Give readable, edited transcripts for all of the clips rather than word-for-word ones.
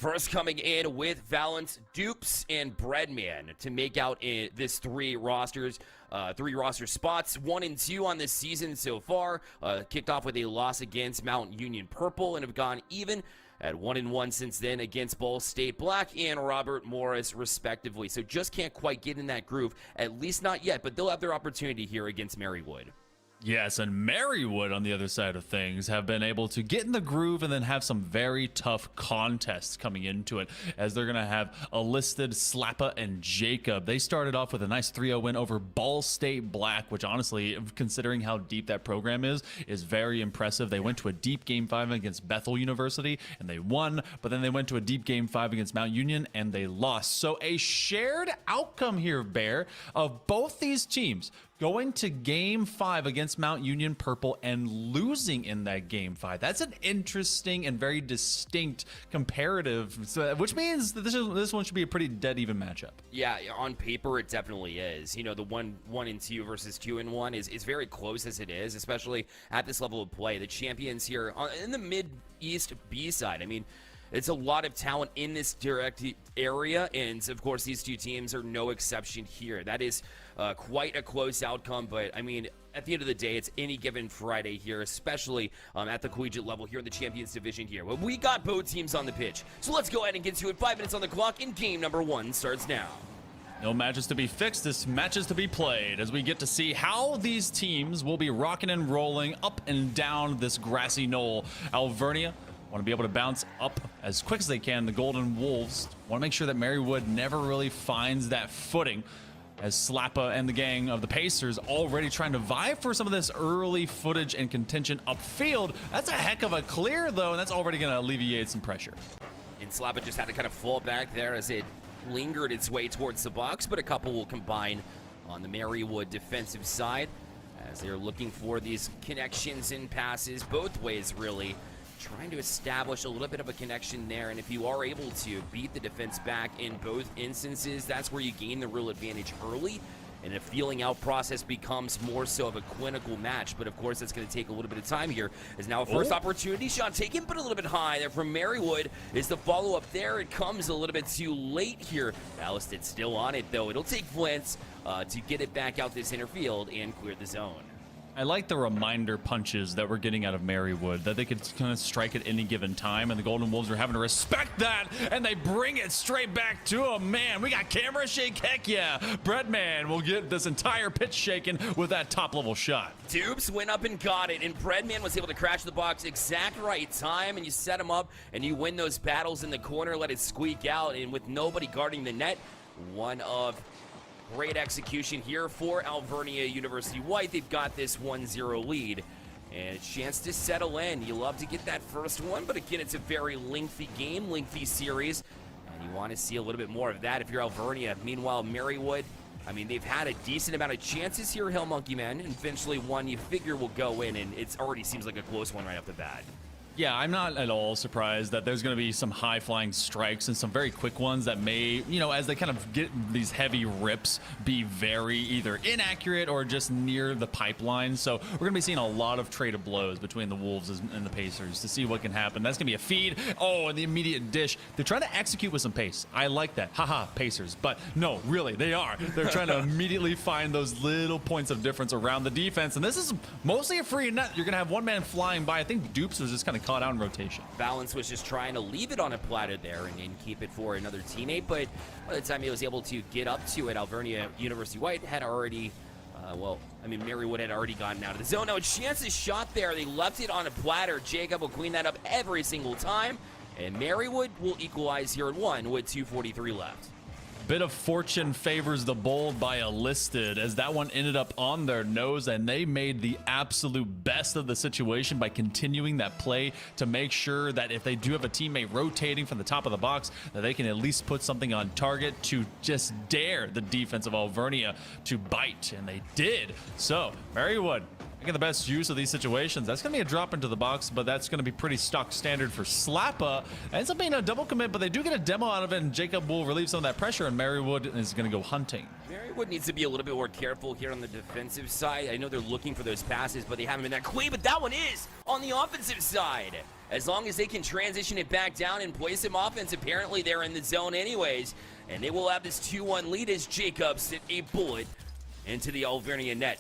First coming in with Valence, Dupes, and Breadman to make out this three roster spots. 1 and 2 on this season so far. Kicked off with a loss against Mount Union Purple and have gone even at 1 and 1 since then against Ball State Black and Robert Morris, respectively. So just can't quite get in that groove, at least not yet, but they'll have their opportunity here against Marywood. Yes, and Marywood, on the other side of things, have been able to get in the groove and then have some very tough contests coming into it, as they're going to have Enlisted, Slappa, and Jacob. They started off with a nice 3-0 win over Ball State Black, which honestly, considering how deep that program is very impressive. They went to a deep Game 5 against Bethel University, and they won, but then they went to a deep Game 5 against Mount Union, and they lost. So a shared outcome here, Bear, of both these teams going to Game 5 against Mount Union Purple and losing in that Game 5. That's an interesting and very distinct comparative, which means that this one should be a pretty dead even matchup. Yeah, on paper it definitely is. You know, the 1 and 2 versus 2 and 1 is very close as it is, especially at this level of play. The champions here in the Mid-East B side, I mean, it's a lot of talent in this direct area, and of course these two teams are no exception here. That is quite a close outcome, but I mean, at the end of the day, it's any given Friday here, especially at the collegiate level here in the Champions Division here. But we got both teams on the pitch, so let's go ahead and get to it. 5 minutes on the clock, and game number 1 starts now. No matches to be fixed, this matches to be played, as we get to see how these teams will be rocking and rolling up and down this grassy knoll. Alvernia want to be able to bounce up as quick as they can. The Golden Wolves want to make sure that Marywood never really finds that footing, as Slappa and the gang of the Pacers already trying to vie for some of this early footage and contention upfield. That's a heck of a clear, though, and that's already going to alleviate some pressure. And Slappa just had to kind of fall back there as it lingered its way towards the box, but a couple will combine on the Marywood defensive side as they're looking for these connections and passes both ways, really. Trying to establish a little bit of a connection there, and if you are able to beat the defense back in both instances, that's where you gain the real advantage early, and a feeling out process becomes more so of a clinical match. But of course, that's going to take a little bit of time here. Is now a first opportunity shot taken, but a little bit high there from Marywood. Is the follow-up there? It comes a little bit too late here. Allisted still on it, though. It'll take Flint's to get it back out this inner field and clear the zone. I like the reminder punches that we're getting out of Marywood, that they could kind of strike at any given time, and the Golden Wolves are having to respect that, and they bring it straight back to them. Man, we got camera shake, heck yeah. Breadman will get this entire pitch shaken with that top-level shot. Dupes went up and got it, and Breadman was able to crash the box exact right time, and you set him up, and you win those battles in the corner, let it squeak out, and with nobody guarding the net, one of great execution here for Alvernia University White. They've got this 1-0 lead and a chance to settle in. You love to get that first one, but again, it's a very lengthy game, lengthy series, and you want to see a little bit more of that if you're Alvernia. Meanwhile, Marywood, I mean, they've had a decent amount of chances here, HailMonkeyMan, and eventually one you figure will go in, and it already seems like a close one right off the bat. Yeah, I'm not at all surprised that there's going to be some high-flying strikes and some very quick ones that may, you know, as they kind of get these heavy rips, be very either inaccurate or just near the pipeline. So we're going to be seeing a lot of traded blows between the Wolves and the Pacers to see what can happen. That's going to be a feed. Oh, and the immediate dish. They're trying to execute with some pace. I like that. Haha, Pacers. But no, really, they are. They're trying to immediately find those little points of difference around the defense. And this is mostly a free net. You're going to have one man flying by. I think Dupes was just kind of caught out in rotation. Valence was just trying to leave it on a platter there and keep it for another teammate, but by the time he was able to get up to it, Alvernia University White had already, Marywood had already gotten out of the zone. Now a chance is shot there. They left it on a platter. Jacob will clean that up every single time, and Marywood will equalize here at 1 with 2:43 left. Bit of fortune favors the bold by Enlisted, as that one ended up on their nose, and they made the absolute best of the situation by continuing that play to make sure that if they do have a teammate rotating from the top of the box, that they can at least put something on target to just dare the defense of Alvernia to bite, and they did. So Marywood Making the best use of these situations. That's going to be a drop into the box, but that's going to be pretty stock standard for Slappa. Ends up being a double commit, but they do get a demo out of it, and Jacob will relieve some of that pressure, and Marywood is going to go hunting. Marywood needs to be a little bit more careful here on the defensive side. I know they're looking for those passes, but they haven't been that quick, but that one is on the offensive side. As long as they can transition it back down and play some offense, apparently they're in the zone anyways, and they will have this 2-1 lead as Jacob sent a bullet into the Alvernia net.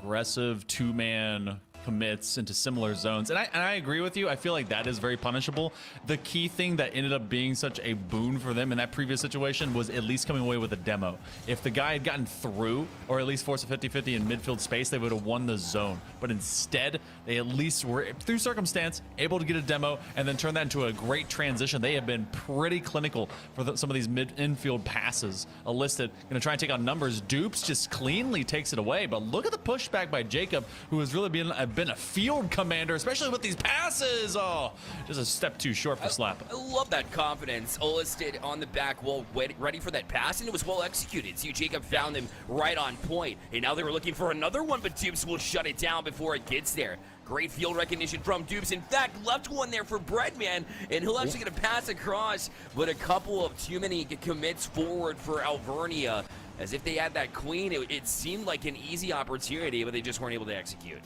Aggressive two-man commits into similar zones, and I agree with you. I feel like that is very punishable. The key thing that ended up being such a boon for them in that previous situation was at least coming away with a demo. If the guy had gotten through, or at least forced a 50-50 in midfield space, they would have won the zone. But instead, they at least were, through circumstance, able to get a demo and then turn that into a great transition. They have been pretty clinical for some of these mid-infield passes. Enlisted, gonna try and take on numbers. Dupes just cleanly takes it away, but look at the pushback by Jacob, who has really been a field commander, especially with these passes. Oh, just a step too short for Slap. I love that confidence. Olisted on the back wall, ready for that pass, and it was well executed. So Jacob found them right on point, and now they were looking for another one, but Dupes will shut it down before it gets there. Great field recognition from Dupes. In fact, left one there for Breadman, and he'll actually get a pass across, but a couple of too many commits forward for Alvernia. As if they had that queen, it seemed like an easy opportunity, but they just weren't able to execute.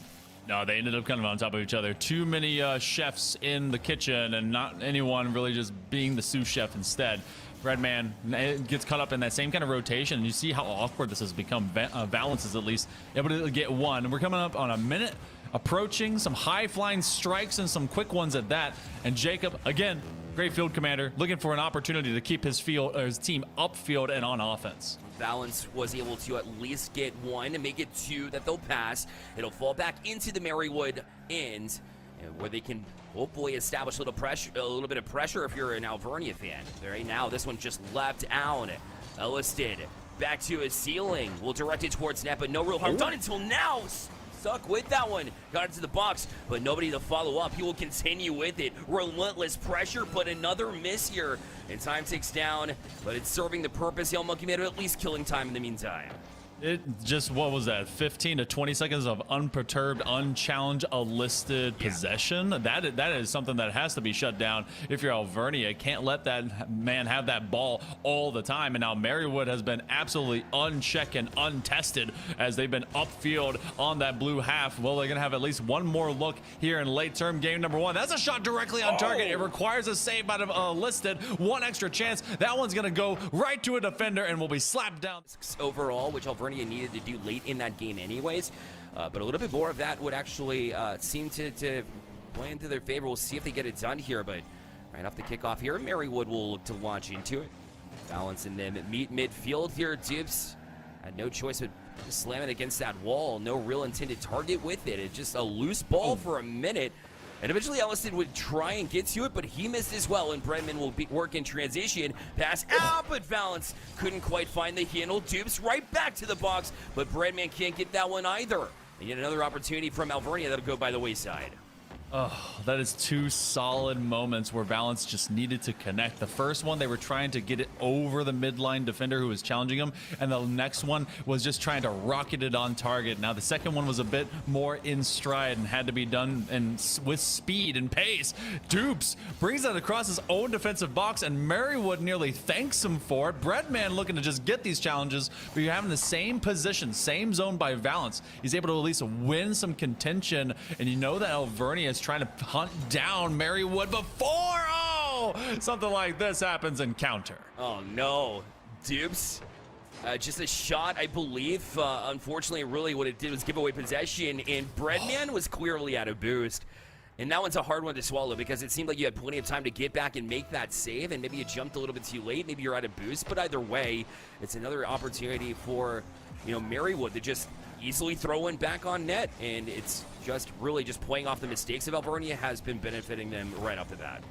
No, they ended up kind of on top of each other. Too many chefs in the kitchen and not anyone really just being the sous chef instead. Breadman gets caught up in that same kind of rotation, and you see how awkward this has become. Valence is at least able to get one. We're coming up on a minute, approaching some high-flying strikes and some quick ones at that. And Jacob, again, great field commander, looking for an opportunity to keep his team upfield and on offense. Valence was able to at least get one and make it two that they'll pass. It'll fall back into the Marywood end, where they can hopefully establish a little bit of pressure if you're an Alvernia fan. Right now, this one just left out. Ellisted back to his ceiling. We'll direct it towards net, but no real harm done until now. Stuck with that one. Got into the box, but nobody to follow up. He will continue with it. Relentless pressure, but another miss here. And time ticks down, but it's serving the purpose. HailMonkeyMan at least killing time in the meantime. It just, what was that, 15 to 20 seconds of unperturbed, unchallenged, enlisted possession? That is something that has to be shut down if you're Alvernia. Can't let that man have that ball all the time. And now Marywood has been absolutely unchecked and untested as they've been upfield on that blue half. Well, they're going to have at least one more look here in late term game number one. That's a shot directly on target. It requires a save out of enlisted. One extra chance. That one's going to go right to a defender and will be slapped down. Overall, which Alvernia needed to do late in that game anyways, but a little bit more of that would actually seem to play into their favor. We'll see if they get it done here, but right off the kickoff here, Marywood will look to launch into it. Balance and then meet midfield here. Dupes had no choice but to slam it against that wall. No real intended target with it. It's just a loose ball for a minute. And eventually Elliston would try and get to it, but he missed as well, and Breadman will work in transition. Pass out, but Valence couldn't quite find the handle. Dupes right back to the box, but Breadman can't get that one either. And yet another opportunity from Alvernia that'll go by the wayside. Oh, that is two solid moments where Valence just needed to connect. The first one, they were trying to get it over the midline defender who was challenging him, and the next one was just trying to rocket it on target. Now, the second one was a bit more in stride and had to be done with speed and pace. Dupes brings that across his own defensive box, and Marywood nearly thanks him for it. Breadman looking to just get these challenges, but you're having the same position, same zone by Valence. He's able to at least win some contention, and you know that Alvernia is trying to hunt down Marywood before something like this happens and counter. Oh no, Dupes. Just a shot, I believe. Unfortunately, really what it did was give away possession, and Breadman was clearly out of boost. And that one's a hard one to swallow because it seemed like you had plenty of time to get back and make that save, and maybe you jumped a little bit too late. Maybe you're out of boost, but either way, it's another opportunity for, Marywood to just easily throw one back on net, and it's just really just playing off the mistakes of Alvernia has been benefiting them right off the bat.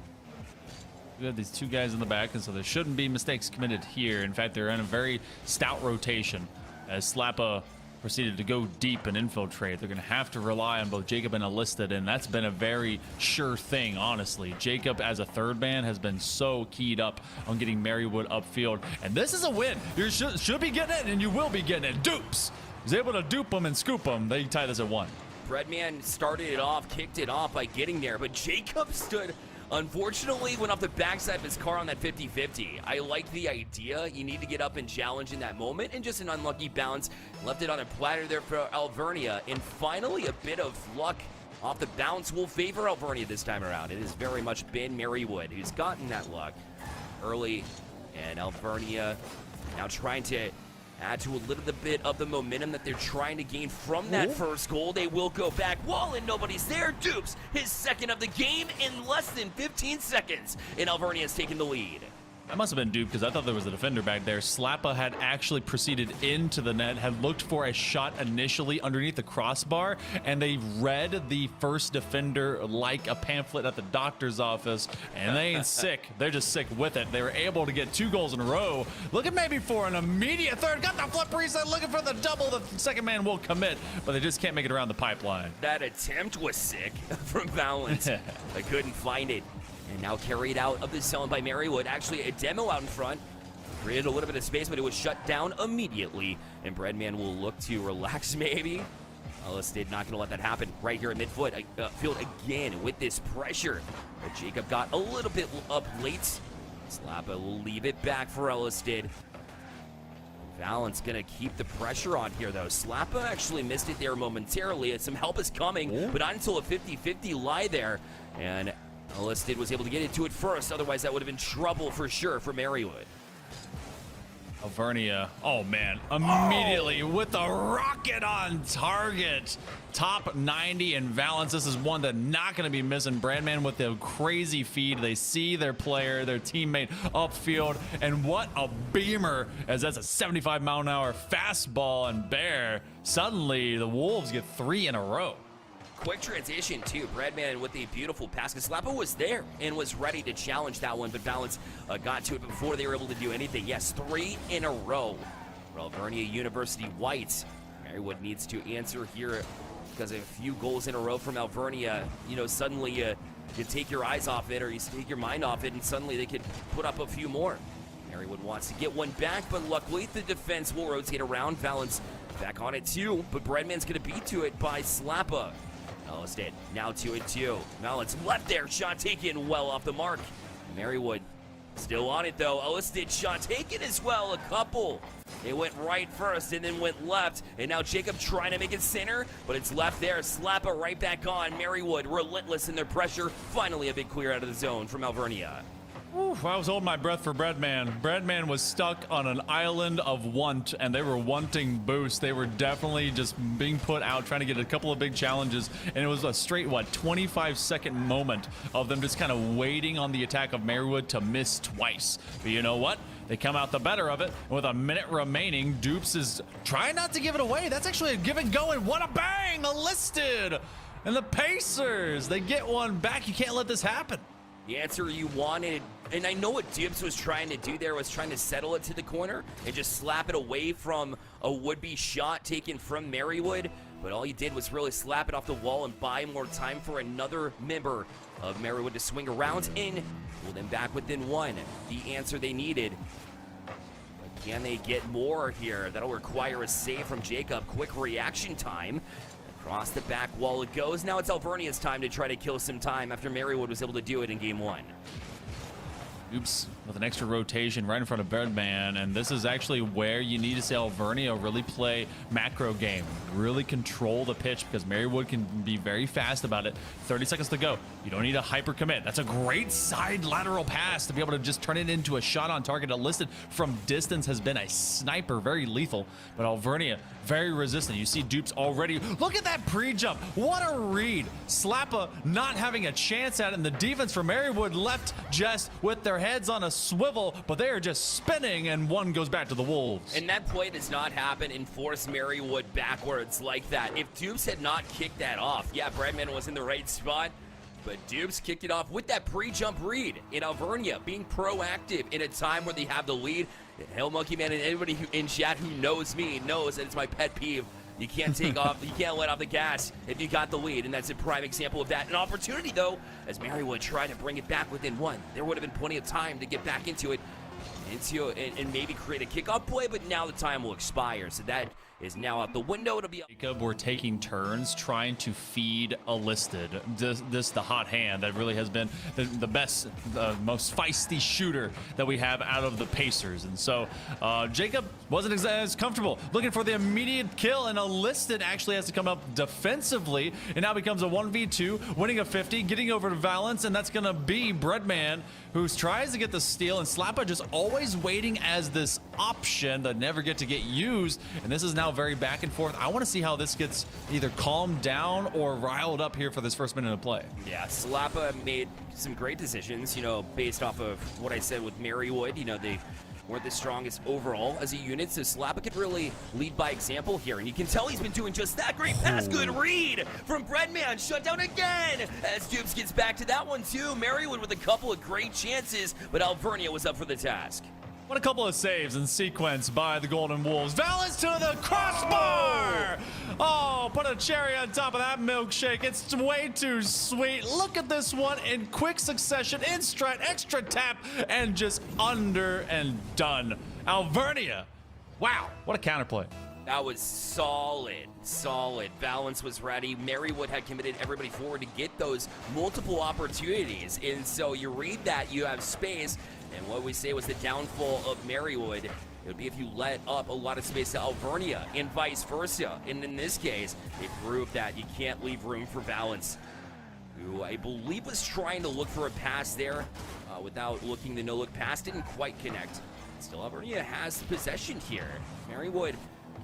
We have these two guys in the back, and so there shouldn't be mistakes committed here. In fact, they're in a very stout rotation as Slappa proceeded to go deep and infiltrate. They're going to have to rely on both Jacob and Enlisted, and that's been a very sure thing, honestly. Jacob, as a third man, has been so keyed up on getting Marywood upfield, and this is a win. You should be getting it, and you will be getting it. Dupes was able to dupe them and scoop them. They tie this at 1. Breadman started it off, kicked it off by getting there, but Jacob stood, unfortunately, went off the backside of his car on that 50-50. I like the idea. You need to get up and challenge in that moment, and just an unlucky bounce. Left it on a platter there for Alvernia, and finally a bit of luck off the bounce will favor Alvernia this time around. It has very much been Marywood who's gotten that luck early, and Alvernia now trying to add to a little bit of the momentum that they're trying to gain from that first goal. They will go back. Wall and nobody's there. Dupes, his second of the game in less than 15 seconds. And Alvernia's taking the lead. That must have been Dupe because I thought there was a defender back there. Slappa had actually proceeded into the net, had looked for a shot initially underneath the crossbar, and they read the first defender like a pamphlet at the doctor's office, and they ain't sick. They're just sick with it. They were able to get 2 goals in a row, looking maybe for an immediate third. Got the flip reset, looking for the double. The second man will commit, but they just can't make it around the pipeline. That attempt was sick from Valance. I couldn't find it. And now carried out of the zone by Marywood. Actually, a demo out in front. Created a little bit of space, but it was shut down immediately. And Breadman will look to relax, maybe. Ellisted not going to let that happen right here at midfield again with this pressure. But Jacob got a little bit up late. Slappa will leave it back for Ellisted. Valance going to keep the pressure on here, though. Slappa actually missed it there momentarily. Some help is coming, but not until a 50-50 lie there. And Ellisted was able to get into it first, otherwise that would have been trouble for sure for Marywood. Alvernia, oh man, immediately with a rocket on target. Top 90 and Valance. This is one that not going to be missing. Brandman with the crazy feed. They see their player, their teammate upfield, and what a beamer, as that's a 75-mile-an-hour fastball, and Bear, suddenly the Wolves get 3 in a row. Quick transition, too. Breadman with a beautiful pass. Slappa was there and was ready to challenge that one, but Valance got to it before they were able to do anything. Yes, 3 in a row for Alvernia University Whites. Marywood needs to answer here because of a few goals in a row from Alvernia. You know, suddenly you take your eyes off it, or you take your mind off it, and suddenly they could put up a few more. Marywood wants to get one back, but luckily the defense will rotate around. Valance back on it, too, but Breadman's going to beat to it by Slappa. Ellisted now 2-2. Valance left there, shot taken well off the mark. Marywood still on it though. Ellisted shot taken as well, a couple. They went right first and then went left, and now Jacob trying to make it center, but it's left there. Slappa right back on. Marywood relentless in their pressure. Finally a big clear out of the zone from Alvernia. Oof, I was holding my breath for Breadman. Breadman was stuck on an island of want, and they were wanting boost. They were definitely just being put out, trying to get a couple of big challenges, and it was a straight, 25-second moment of them just kind of waiting on the attack of Marywood to miss twice. But you know what? They come out the better of it. With a minute remaining, Dupes is trying not to give it away. That's actually a give and go, and what a bang! Ellisted! And the Pacers, they get one back. You can't let this happen. The answer you wanted, and I know what Dibs was trying to do there, was trying to settle it to the corner and just slap it away from a would-be shot taken from Marywood, but all he did was really slap it off the wall and buy more time for another member of Marywood to swing around in, pull them back within 1. The answer they needed. But can they get more here? That'll require a save from Jacob. Quick reaction time. Across the back wall it goes. Now it's Alvernia's time to try to kill some time after Marywood was able to do it in game 1. Oops, with an extra rotation right in front of Birdman, and this is actually where you need to see Alvernia really play macro game, really control the pitch, because Marywood can be very fast about it. 30 seconds to go. You don't need a hyper commit. That's a great side lateral pass to be able to just turn it into a shot on target. Ellisted from distance has been a sniper, very lethal, but Alvernia very resistant. You see Dupes already. Look at that pre-jump. What a read. Slappa not having a chance at it, and the defense for Marywood left just with their heads on a swivel, but they are just spinning, and one goes back to the Wolves. And that play does not happen and force Marywood backwards like that. If Dupes had not kicked that off, yeah, Breadman was in the right spot, but Dupes kicked it off with that pre-jump read in Alvernia, being proactive in a time where they have the lead. HailMonkeyMan and anybody in chat who knows me knows that it's my pet peeve. You can't take off, you can't let off the gas if you got the lead, and that's a prime example of that. An opportunity, though, as Marywood tried to bring it back within 1. There would have been plenty of time to get back into it, and maybe create a kickoff play, but now the time will expire. So that is now out the window. It'll be Jacob were taking turns trying to feed Enlisted. This the hot hand that really has been the best, the most feisty shooter that we have out of the Pacers. And so Jacob wasn't as comfortable looking for the immediate kill, and Enlisted actually has to come up defensively. It now becomes a 1v2, winning a 50, getting over to Valence, and that's going to be Breadman, who tries to get the steal, and Slappa just always waiting as this option that never get used. And this is now very back and forth. I want to see how this gets either calmed down or riled up here for this first minute of play. Yeah, Slappa made some great decisions, based off of what I said with Marywood. They weren't the strongest overall as a unit, so Slappa could really lead by example here, and you can tell he's been doing just that. Great pass, good read from Breadman, shut down again as Dupes gets back to that one too. Marywood with a couple of great chances, but Alvernia was up for the task. What a couple of saves in sequence by the Golden Wolves. Valence to the crossbar! Oh, put a cherry on top of that milkshake. It's way too sweet. Look at this one in quick succession, in stride, extra tap, and just under and done. Alvernia, wow, what a counterplay. That was solid. Valence was ready. Marywood had committed everybody forward to get those multiple opportunities. And so you read that, you have space. And what we say was the downfall of Marywood, it would be if you let up a lot of space to Alvernia and vice versa. And in this case, it proved that you can't leave room for Valence, who I believe was trying to look for a pass there without looking. The no-look pass didn't quite connect. Still, Alvernia has the possession here. Marywood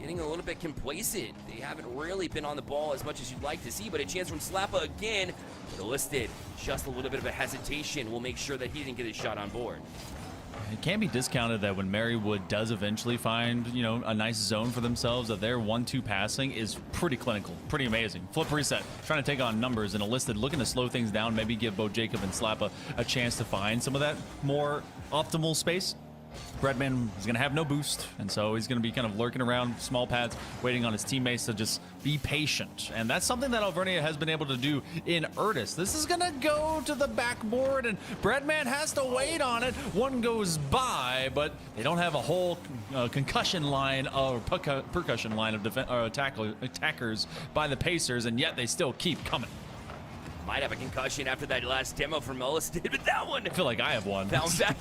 getting a little bit complacent. They haven't really been on the ball as much as you'd like to see, but a chance from Slappa again. But Enlisted, just a little bit of a hesitation. We'll make sure that he didn't get his shot on board. It can't be discounted that when Marywood does eventually find, a nice zone for themselves, that their 1-2 passing is pretty clinical, pretty amazing. Flip reset, trying to take on numbers, and Enlisted looking to slow things down, maybe give both Jacob and Slappa a chance to find some of that more optimal space. Breadman is going to have no boost, and so he's going to be kind of lurking around small pads, waiting on his teammates to just be patient. And that's something that Alvernia has been able to do in earnest. This is going to go to the backboard, and Breadman has to wait on it. One goes by, but they don't have a whole concussion line or percussion line of attackers by the Pacers, and yet they still keep coming. Might have a concussion after that last demo from Enlisted, but that one. I feel like I have one. Bounce back.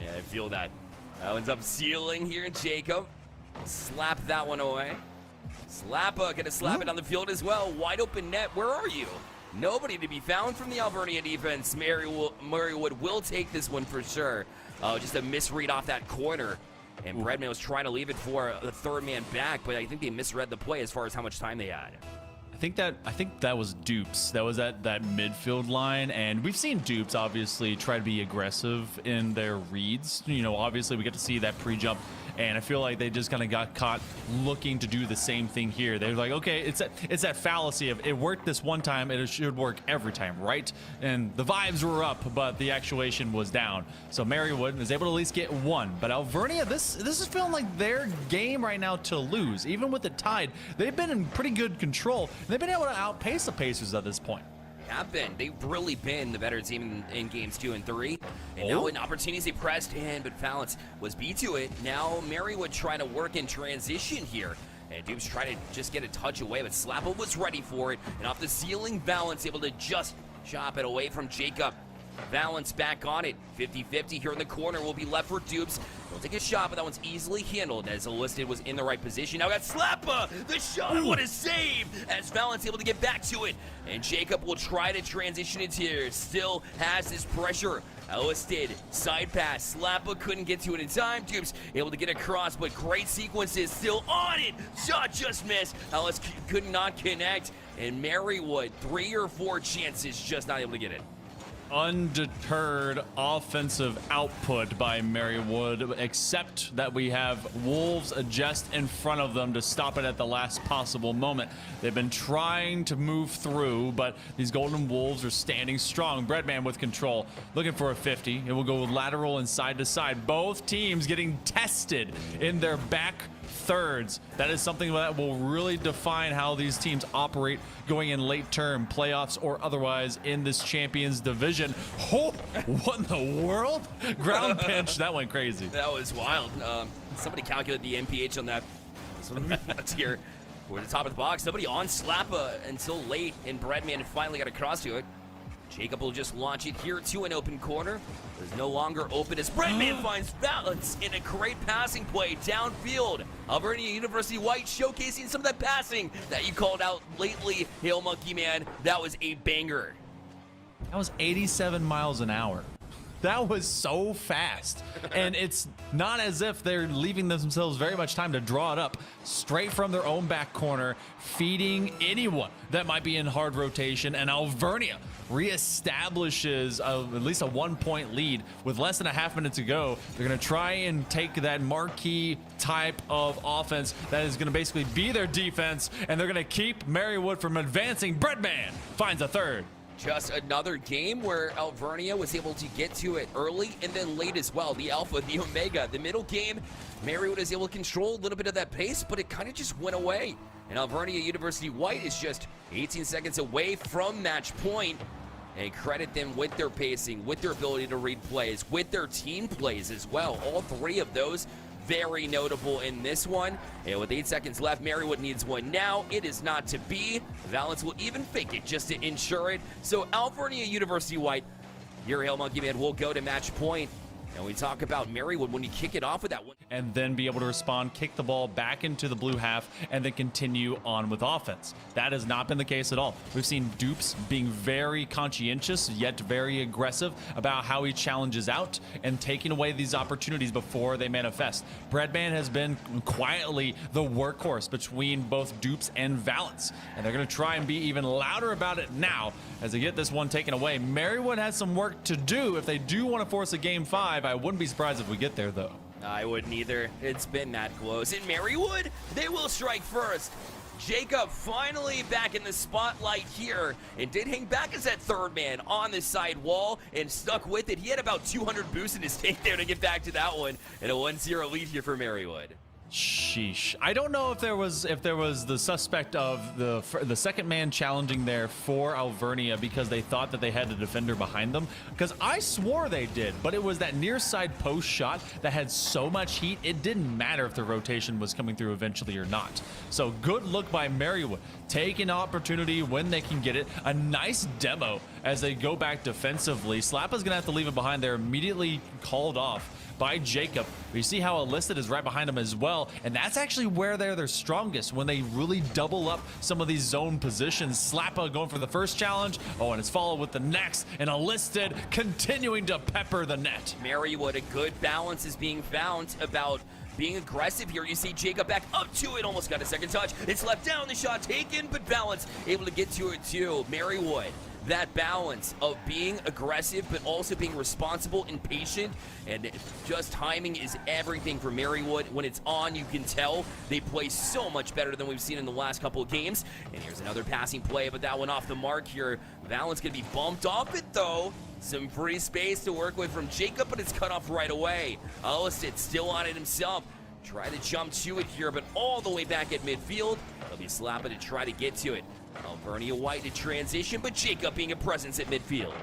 Yeah, I feel that. That one's up ceiling here, Jacob. Slap that one away. Slappa gonna slap it on the field as well. Wide open net, where are you? Nobody to be found from the Alvernia defense. Marywood will take this one for sure. Just a misread off that corner. And Breadman was trying to leave it for the third man back, but I think they misread the play as far as how much time they had. I think that was Dupes. That was that midfield line, and we've seen Dupes obviously try to be aggressive in their reads. Obviously we get to see that pre-jump, and I feel like they just kind of got caught looking to do the same thing here. They're like, okay, it's that fallacy of it worked this one time, it should work every time, right? And the vibes were up, but the actuation was down. So Marywood is able to at least get one. But Alvernia, this is feeling like their game right now to lose. Even with it tied, they've been in pretty good control. They've been able to outpace the Pacers at this point. They've really been the better team in games 2 and 3. And now in opportunities they pressed in, but Valence was beat to it. Now Marywood trying to work in transition here. And Dupes trying to just get a touch away, but Slappa was ready for it. And off the ceiling, Valence able to just chop it away from Jacob. Valence back on it. 50-50 here in the corner will be left for Dupes. He'll take a shot, but that one's easily handled as Enlisted was in the right position. Now we got Slappa, the shot, what a save! As Valence able to get back to it. And Jacob will try to transition it here. Still has this pressure. Enlisted, side pass. Slappa couldn't get to it in time. Dupes able to get across, but great sequences still on it. Shot just missed. Ellis could not connect. And Marywood, 3 or 4 chances, just not able to get it. Undeterred offensive output by Marywood, except that we have Wolves just in front of them to stop it at the last possible moment. They've been trying to move through, but these Golden Wolves are standing strong. Breadman with control, looking for a 50. It will go lateral and side to side. Both teams getting tested in their back thirds. That is something that will really define how these teams operate going in late term playoffs or otherwise in this Champions Division. Oh, what in the world? Ground pinch, that went crazy. That was wild. Somebody calculated the MPH on that. That's what we want here. We're at the top of the box. Nobody on Slappa until late, and Breadman finally got across to it. Jacob will just launch it here to an open corner. It's no longer open as Breadman finds balance in a great passing play downfield. Alvernia University White showcasing some of that passing that you called out lately, HailMonkeyMan. That was a banger. That was 87 miles an hour. That was so fast. And it's not as if they're leaving themselves very much time to draw it up. Straight from their own back corner, feeding anyone that might be in hard rotation. And Alvernia reestablishes at least a 1-point lead with less than a half minute to go. They're going to try and take that marquee type of offense that is going to basically be their defense. And they're going to keep Marywood from advancing. Breadman finds a third. Just another game where Alvernia was able to get to it early and then late as well. The alpha, the omega, the middle game, Marywood is able to control a little bit of that pace, but it kind of just went away. And Alvernia University White is just 18 seconds away from match point. And credit them with their pacing, with their ability to read plays, with their team plays as well. All three of those very notable in this one. And with 8 seconds left, Marywood needs one now. It is not to be. Valence will even fake it just to ensure it. So Alvernia University White, your HailMonkeyMan will go to match point. And we talk about Marywood when you kick it off with that one. And then be able to respond, kick the ball back into the blue half, and then continue on with offense. That has not been the case at all. We've seen Dupes being very conscientious, yet very aggressive about how he challenges out and taking away these opportunities before they manifest. Breadman has been quietly the workhorse between both Dupes and Valence. And they're going to try and be even louder about it now as they get this one taken away. Marywood has some work to do if they do want to force a game 5. I wouldn't be surprised if we get there, though. I wouldn't either. It's been that close. In Marywood, they will strike first. Jacob finally back in the spotlight here and did hang back as that third man on the side wall and stuck with it. He had about 200 boosts in his tank there to get back to that one, and a 1-0 lead here for Marywood. Sheesh. I don't know if there was the suspect of the second man challenging there for Alvernia because they thought that they had a defender behind them, because I swore they did, but it was that near side post shot that had so much heat it didn't matter if the rotation was coming through eventually or not. So good look by Marywood, taking opportunity when they can get it. A nice demo as they go back defensively. Slappa's gonna have to leave it behind. They're immediately called off by Jacob. You see how Illicit is right behind him as well, and that's actually where they're their strongest, when they really double up some of these zone positions. Slappa going for the first challenge, and it's followed with the next, and Illicit continuing to pepper the net. Marywood, a good balance is being found about being aggressive here. You see Jacob back up to it, almost got a second touch. It's left down, the shot taken, but Valence able to get to it too. Marywood, that balance of being aggressive but also being responsible and patient, and just timing is everything for Marywood. When it's on, you can tell they play so much better than we've seen in the last couple of games. And here's another passing play, but that one off the mark here. Valence gonna be bumped off it though. Some free space to work with from Jacob, but it's cut off right away. Illicit still on it himself. Try to jump to it here, but all the way back at midfield. They'll be Slappa to try to get to it. Alvernia White to transition, but Jacob being a presence at midfield.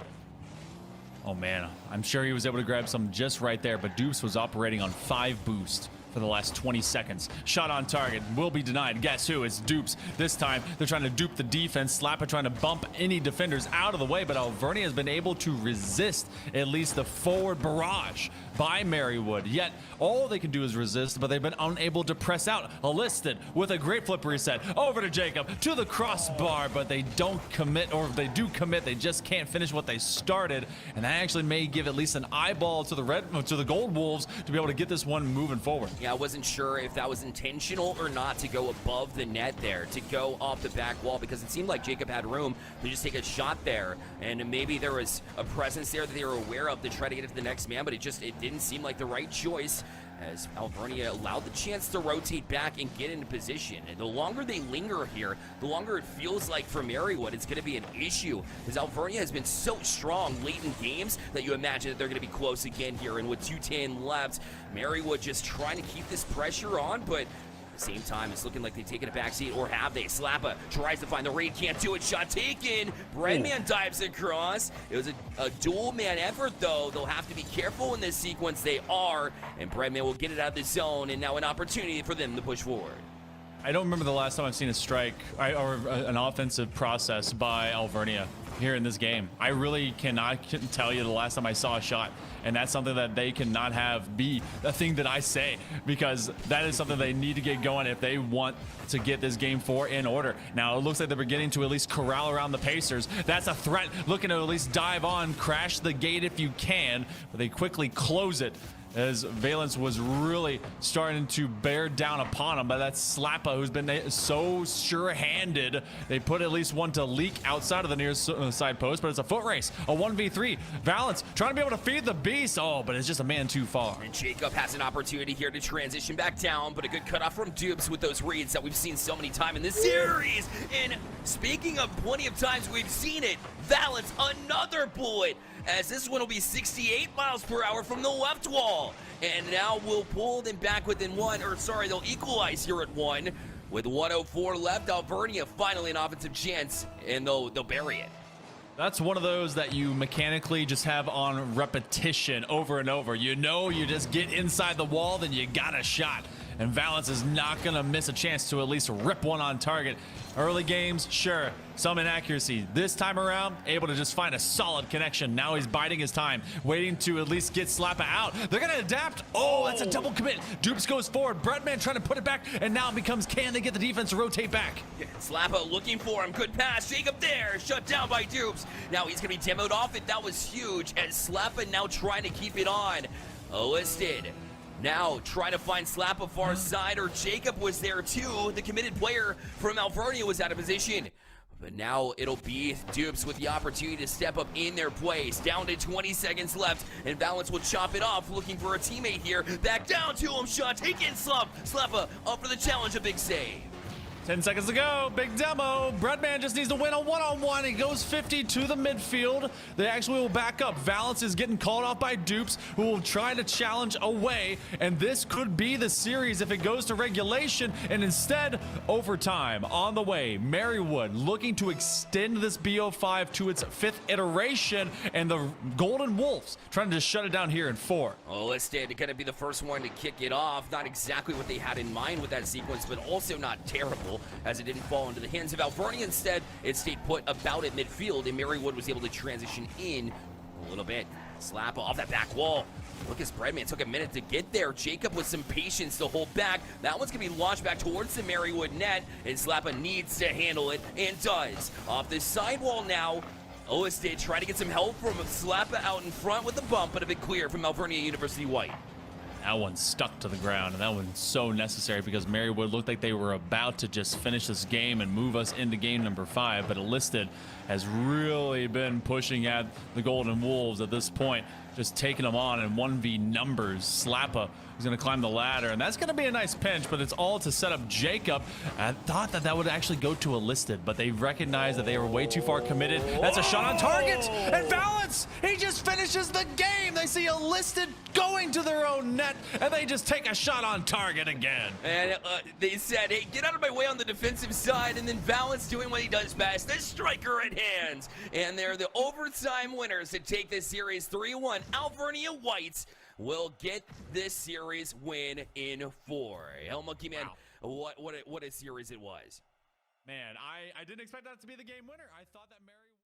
Oh man, I'm sure he was able to grab some just right there, but Dupes was operating on 5 boost for the last 20 seconds. Shot on target will be denied. Guess who? It's Dupes. This time, they're trying to dupe the defense. Slappa trying to bump any defenders out of the way, but Alvernia has been able to resist at least the forward barrage by Marywood. Yet, all they can do is resist, but they've been unable to press out. Illicit with a great flip reset. Over to Jacob, to the crossbar, but they don't commit, or if they do commit, they just can't finish what they started. And that actually may give at least an eyeball to the Gold Wolves to be able to get this one moving forward. Yeah, I wasn't sure if that was intentional or not to go above the net there, to go off the back wall, because it seemed like Jacob had room to just take a shot there, and maybe there was a presence there that they were aware of to try to get it to the next man, but it didn't seem like the right choice, as Alvernia allowed the chance to rotate back and get into position. And the longer they linger here, the longer it feels like for Marywood it's going to be an issue, because Alvernia has been so strong late in games that you imagine that they're going to be close again here. And with 2:10 left, Marywood just trying to keep this pressure on, but at the same time, it's looking like they've taken a backseat, or have they? Slappa tries to find the read, can't do it, shot taken. Breadman dives across. It was a dual man effort though. They'll have to be careful in this sequence, they are, and Breadman will get it out of the zone, and now an opportunity for them to push forward. I don't remember the last time I've seen a strike or an offensive process by Alvernia here in this game. I really cannot tell you the last time I saw a shot, and that's something that they cannot have be a thing that I say, because that is something they need to get going if they want to get this game 4 in order. Now, it looks like they're beginning to at least corral around the Pacers. That's a threat, looking to at least dive on, crash the gate if you can, but they quickly close it, as Valence was really starting to bear down upon him. But that's Slappa, who's been so sure-handed. They put at least one to leak outside of the near side post, but it's a foot race, a 1v3. Valence trying to be able to feed the beast. Oh, but it's just a man too far. And Jacob has an opportunity here to transition back down, but a good cutoff from Dupes with those reads that we've seen so many times in this series. And speaking of plenty of times we've seen it, Valence, another bullet, as this one will be 68 miles per hour from the left wall. And now we'll pull them back within one, or sorry, they'll equalize here at 1. With 1:04 left, Alvernia finally an offensive chance, and they'll bury it. That's one of those that you mechanically just have on repetition over and over. You know, you just get inside the wall, then you got a shot. And Valence is not going to miss a chance to at least rip one on target. Early games, sure, some inaccuracy. This time around, able to just find a solid connection. Now he's biding his time, waiting to at least get Slappa out. They're going to adapt. Oh, that's a double commit. Dupes goes forward. Breadman trying to put it back, and now it becomes, can they get the defense to rotate back? Yeah, Slappa looking for him. Good pass. Jacob there. Shut down by Dupes. Now he's going to be demoed off it. That was huge. And Slappa now trying to keep it on. Listed. Now trying to find Slappa far side, or Jacob was there too. The committed player from Alvernia was out of position. But now it'll be Dupes with the opportunity to step up in their place. Down to 20 seconds left, and Valence will chop it off, looking for a teammate here. Back down to him, shot taken, Slappa up for the challenge, a big save. 10 seconds to go. Big demo. Breadman just needs to win a one-on-one. He goes 50 to the midfield. They actually will back up. Valence is getting called off by Dupes, who will try to challenge away. And this could be the series if it goes to regulation. And instead, overtime on the way. Marywood looking to extend this BO5 to its 5th iteration. And the Golden Wolves trying to just shut it down here in 4. Well, Listed going to be the first one to kick it off. Not exactly what they had in mind with that sequence, but also not terrible, as it didn't fall into the hands of Alvernia. Instead, it stayed put about at midfield, and Marywood was able to transition in a little bit. Slap off that back wall. Lucas Breadman took a minute to get there. Jacob with some patience to hold back. That one's going to be launched back towards the Marywood net, and Slappa needs to handle it, and does. Off the sidewall now. Olisted trying to get some help from Slappa out in front with the bump, but a bit clear from Alvernia University White. That one stuck to the ground, and that one's so necessary because Marywood looked like they were about to just finish this game and move us into game number 5, but Enlisted has really been pushing at the Golden Wolves at this point, just taking them on in 1v numbers. Slappa is going to climb the ladder, and that's going to be a nice pinch, but it's all to set up Jacob. I thought that that would actually go to Enlisted, but they recognized that they were way too far committed. That's a shot on target, and Valence, he just finishes the game. They see Enlisted going to their own net, and they just take a shot on target again. And they said, hey, get out of my way on the defensive side, and then Valence doing what he does best, the striker at hands. And they're the overtime winners to take this series 3-1. Alvernia Whites will get this series win in 4. HailMonkeyMan, wow. what a series it was. Man, I didn't expect that to be the game winner. I thought that